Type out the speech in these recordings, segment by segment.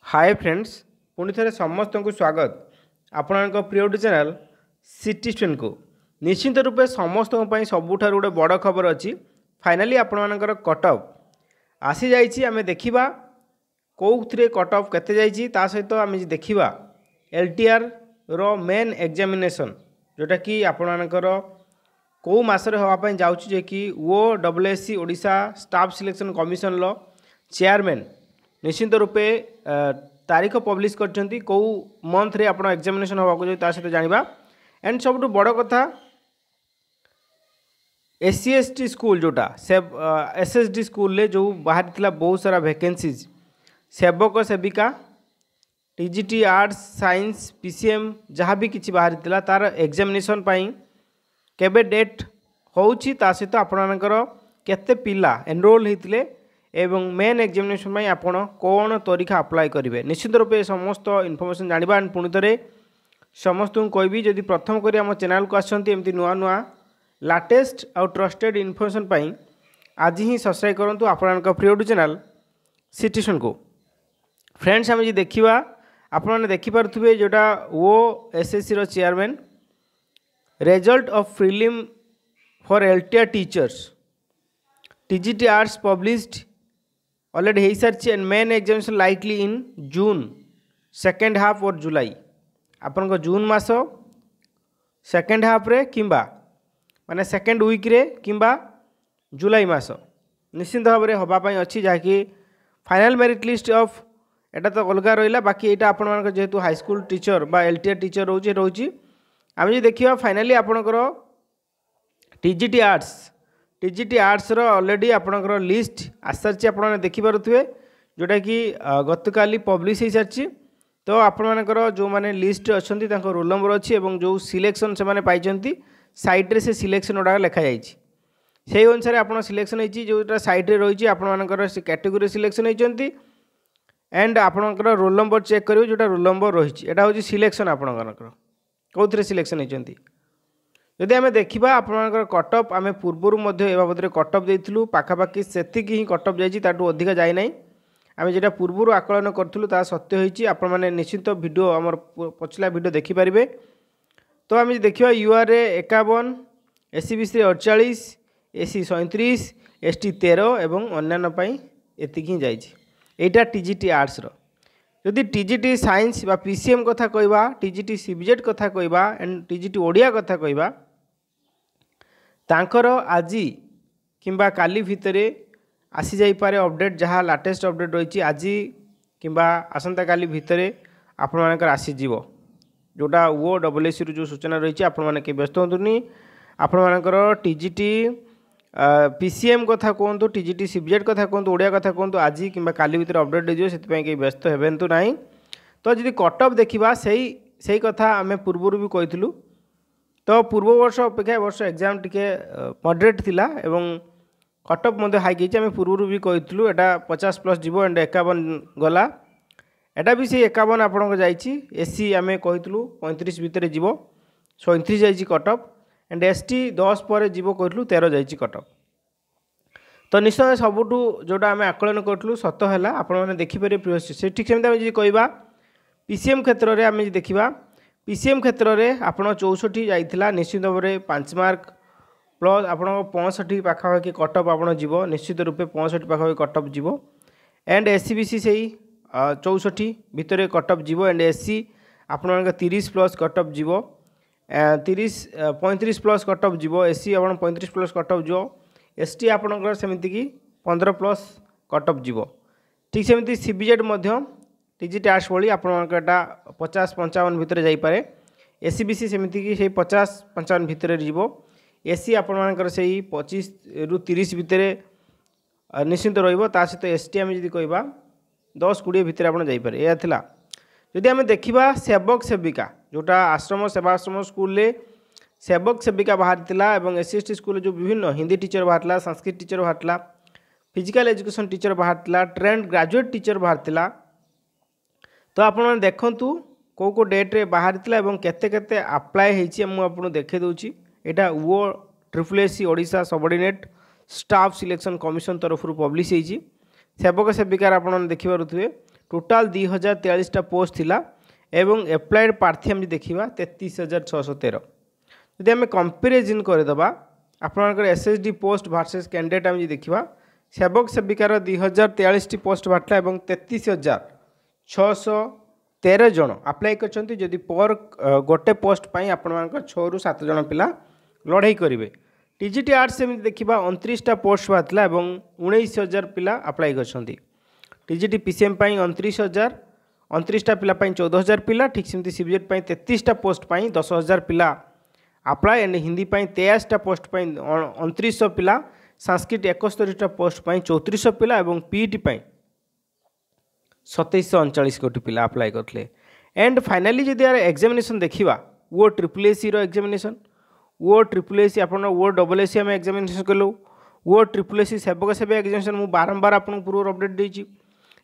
Hi friends, पुणी थे समस्त को स्वागत आपण प्रिय चैनल सिटी स्टूडेंट को। निश्चित रूपे समस्त सबुठ गोटे बड़ खबर अच्छी। फाइनाली आपर कट ऑफ आसी जाइए। आम देखा कौ थे कट ऑफ केते जाइए, ता सहित आम देखा एलटीआर रो मेन एग्जामिनेशन जोटा कि आपर कौ मसरे हाँपाई जाऊँ कि OSSC Odisha staff selection commission लो चेयरमैन निश्चित रूपे तारीख पब्लिश करछंती कौ मंथ रे आपण एग्जामिनेशन होगा जो सहित जाना। एंड सब बड़ कथा SC/ST स्कूल जोटा SSD स्कूल ले जो बाहर थिला बहुत सारा वैकेंसीज सेवक सेविका TGT आर्ट्स साइंस PCM जहाँ भी किसी बाहर थिला तार एग्जामिनेशन पाई केबे डेट होउची ता सहित आपणकर केते पिला एनरोल होते एवं मेन एग्जामिनेशन में आपण कौन तरीका अप्लाई करेंगे। निश्चित रूपे समस्त इनफॉरमेशन जाना। पुणी थे समस्त को कहबी जदि प्रथम करी आम चैनल को आमती नुआ नुआ लाटेस्ट आउ ट्रस्टेड इनफॉरमेशन पाई आज ही सब्सक्राइब करूँ आपण प्रिय चैनल सिटीजन को। फ्रेंड्स आम देखा आपने देखिपे जोटा OSSC रो chairman result of prelim for LTR teachers TGT arts published already हो सारी and main examination likely in June second half और जुलाई आपन को जून मास सेकेंड हाफ रे किंबा माने सेकेंड वीक रे किंबा जुलाई मास निश्चित भाव में होगापाई अच्छी जहाँकि फाइनल मेरिट लिस्ट ऑफ एटा तो अलग रहा। बाकी यहाँ आपण जेहेतु हाई स्कूल टीचर बा LTR टीचर रोचे आम जो देखा फाइनाली आपणकर TGT आर्ट्स रो ऑलरेडी आपणकर लिस्ट आस सारी आप देखिपे जोटा कि गतकाली पब्लिश हो सारी। तो आपणकर जो मैंने लिस्ट अच्छा रोल नंबर अच्छी और जो सिलेक्शन से पाई साइट्रे से सिलेक्शन गुड़ा लिखा से अनुसार आप सिलेक्शन होती जोटा साइट्रे रही आपर से कैटेगोरी सिलेक्शन होती एंड आपणकर रोल नंबर चेक करेंगे जोटा रोल नंबर रही है हूँ सिलेक्शन आपणकर कौन सिलेक्शन होती। जदि आम देखा आपर कट ऑफ आम पूर्वर ए बाबद कट ऑफ देलु पाखापाखि से ही कट ऑफ जाइए अधिका जाए ना। आम जो पूर्वर आकलन करूँ ता सत्य होती आपने निश्चित वीडियो आम पछला वीडियो देखिपारे। तो आम देखा URA 51 SC/BC 48 SC 37 ST 13 एवं अन्य एति ही जाइए TGT आर्ट्स रो। जदि TGT साइंस बा PCM कथा कहवा TGT CBZ कथा कहवा एंड TGT ओडिया कथा कहवा तांकर आज किंबा काली भितरे आसी जाई पारे अपडेट जहाँ लाटेस्ट अपडेट रही आज किंबा आसंता काली भितरे आपण मानकर आसी जीवो जोटा OSSC जो सूचना रही आपके व्यस्त होतुनी। आपण मानकर TGT PCM कथा कहतु TGT CBZ कथा कहतु ओडिया कथा कहतु आज किंबा काली भितर अपडेट दियो से कहीं व्यस्त हेबेंतु नहीं। तो जदि कट ऑफ देखा सही कथा आम पूर्वर भी कही तो पूर्व वर्ष अपेक्षा वर्ष एग्जाम टिके मॉडरेट थिला एवं कट ऑफ हाई गई आम पूर्व भी कही एटा 50+ जीवो एंड 51 गला एटा भी से 51 आपन जाइए। SC आम कही 35 भितर जीवो 37 जाइए कट ऑफ एंड ST 10 पर जीवो कहलु 13 जाइए कट ऑफ। तो निश्चय सबुठू जोटा आम आकलन करूँ सत है आपने देखिपारे प्रिय से ठीक सेमती कहवा PCM क्षेत्र में आम देखा PCM क्षेत्र में आप 64 जाइला निश्चित भाव में 5 मार्क प्लस आप 65 पाखापाखि कट ऑफ आप निश्चित रूपे 65 पाखापाखि कट ऑफ जीवो एंड SC/BC से 64 भितर कट ऑफ जीवो एंड SC आप 30+ कट ऑफ जीवो 35+ कट ऑफ जीवो SC आप 35+ कट ऑफ जीवो ST आपणकर सेमती कि 15+ कट ऑफ जीवो। ठीक सेमती CBZ TGT आर्ट्स भली आपटा 50-55 भितर जाइपे SC/BC सेमती कि 50-55 भितर जीवो SC आपणकर से 25 ରୁ 30 भितर निश्चित रहा सहित ST आम जी कहवा 10-20 भितर आप जाइपे यह थिला। जदि आम देखा सेवक सेविका जोटा आश्रम सेवाश्रम स्कूल सेवक सेविका बाहर थिला एवं SC/ST स्कूल जो विभिन्न हिंदी टीचर बाहर संस्कृत टीचर बाहर फिजिकल एजुकेशन टीचर बाहर ट्रेंड ग्रेजुएट टीचर बाहर। तो आप देखूँ कौ डेट रे बाहर केते अप्लाई होती देखे दूची यहाँ OSSC Odisha subordinate staff selection commission तरफ पब्लिश होती सेवक सेविकार आप देखिपे टोटाल 2043टा पोस्ट थिला एवं एप्लाइड प्रार्थी आम देखा 33,613। जदि आम कंपेरिजन करदे आपंकर एसएसडी पोस्ट भार्सेस कैंडिडेट आम देखा सेवक सेविकार 2043टी पोस्ट बाहर और 33,613 जन आप्लाय कर जदि पर गोटे पोस्ट पर आपण 6 ରୁ 7 जन पिला लड़ाई करेंगे। टीजीटी आर्ट्स एमती देखा 29टा पोस्ट बाहर और 19,000 पिला आप्लाय कर। टीजीटी पीसीएम 29टा पिला 14,000 पिला ठीक सेमती सीबीजेट 33टा पोस्ट पर 10,000 पिला आप्लाय एंड हिंदी 23टा पोस्ट पर 2900 पिला संस्कृत 71टा पोस्ट पर 3400 पिला और पीईटी 2739 कोटी पिला आप्लाय करते। एंड फाइनाली जदि यार एग्जामिनेशन देखा वो ट्रिपल एग्जामिनेशन वो ट्रिपल एसी आप वो डबल एसी आम एग्जामिनेशन कलु वो ट्रिपल एसी सेवक सेवा एग्जामिनेशन मुझे बारंबार आपको पूर्व अपडेट देती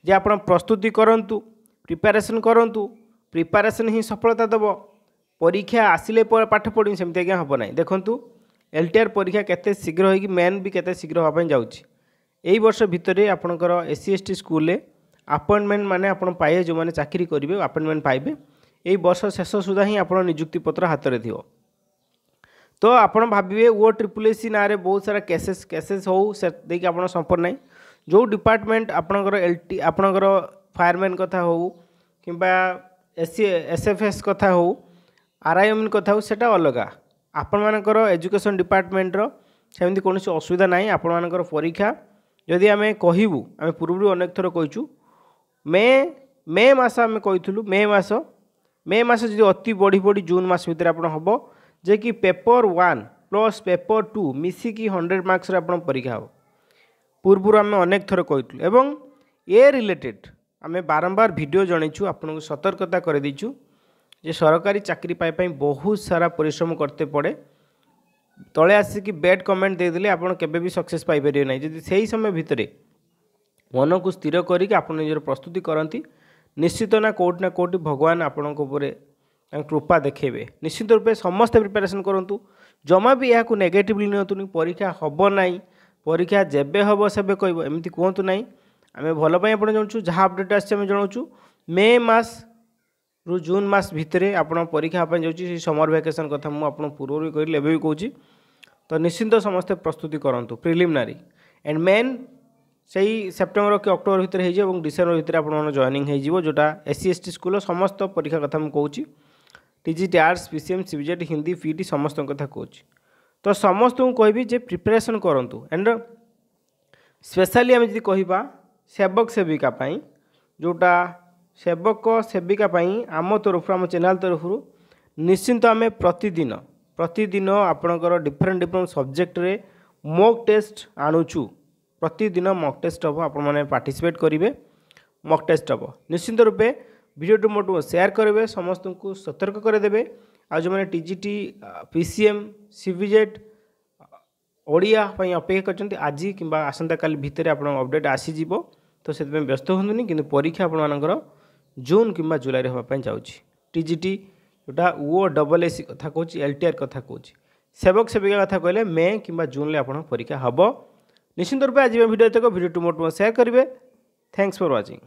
जे आप प्रस्तुति करूँ प्रिपेरेसन करूँ प्रिपेरेसन ही सफलता दब परीक्षा आसिले पाठ पढ़ी सेमती आज्ञा हम ना। देखूँ एलटीआर परीक्षा केते शीघ्र होगी मेन भी केते शीघ्र होगा जाऊँगी यही वर्ष भितर आपणकर एससी एसटी स्कूल अपॉइंटमेंट माने आपण पाए जो मैंने चाकरी करेंगे अपॉइंटमेंट पाइबे यही वर्ष शेष सुधा ही आप निजुक्ति पत्र हाथ में थी। तो आपड़ भावे वो ट्रिपल एसी ना रे बहुत सारा केसेस हो देखिए आप संपर्क ना जो डिपार्टमेंट आपणकर एलटी आपणकर फायरमैन कथा हो कि एसएफएस कथा हो आरआईएम कथा हो सेटा अलग आपण मानकर एजुकेशन डिपार्टमेंट सेमती कौन असुविधा ना आपण मानकर परीक्षा जदि आम कहूँ आम पूर्व अनेक थर कहूँ मे मास आम कहूँ मे मास जी अति बढ़ी बढ़ी जून मास भितर आप हम जे कि पेपर 1 प्लस पेपर 2 मिसिकी 100 मार्क्स आप परीक्षा हो पूर्व आम अनेक थर कहूँ एवं ए रिलेटेड आम बारंबार वीडियो जनईचु आपको सतर्कता कर देचु जे सरकारी चाकरी पाई बहुत सारा परिश्रम करते पड़े तले आसिक बैड कमेंट देदेले आपड़ केबे सक्सेस पाइपर ना जब से ही समय भितर मन को स्थिर करके आप निजर प्रस्तुति करती निश्चित ना कोटी भगवान आपण कृपा देखेबे। निश्चित रूपे समस्त प्रिपेरेसन करूँ जमा भी यहाँ नेगेटिवली नियंतुनि परीक्षा हम ना परीक्षा जेबे हम सेबे कह एमती कहतु ना आम भलपाई आप जानूँ जहाँ अपडेट आम जनाऊँ मे मास रु जून मास भितर आप परीक्षा जाऊँगी समर वैकेशन कथा मुझे पूर्व भी कहली एवं भी कहूँ तो निश्चिंत समस्ते प्रस्तुति करूँ प्रिलिमिनारी एंड मेन से सेप्टेम्बर कि अक्टोबर भितर हो डिसेम्बर भितर आप जॉइनिंग हो जोटा एससी एसटी स्कूल समस्त परीक्षा कथा मुझे कहूँ TGT arts PCM CBZ Hindi PT समस्त कथा कहूँ तो समस्त को कहबी जे प्रिपेरेसन करूँ एंड स्पेशली आम जी कहवा सेवक सेविका जोटा सेवक सेविका आम तरफ आम चैनल तरफ निश्चिंत आम प्रतिदिन आपणकर डिफरेंट सब्जेक्ट रे मॉक टेस्ट आणुचु प्रतिदिन मॉक टेस्ट हम आप पार्टिसिपेट करेंगे मॉक टेस्ट हम निश्चिंत रूपे वीडियो मोटो शेयर करेंगे समस्त को सतर्क करदे आ जो मैंने टीजीटी पीसीएम सीबीजेट ओडिया अपेक्षा कर आज कि आसंता काली भितर आप अपडेट आसीज तो से व्यस्त हूँ कि परीक्षा आपर जून कि जुलाई होगापी जाऊँगी टीजीटी जोटा वो डबल एसी कथा कहूँ एलटीआर कथा कहूँ सेवक सेविका कथा कहले मे कि जून में आप परीक्षा हम निश्चित रूपे आज वीडियो तक वीडियो मोट शेयर करेंगे। Thanks for watching.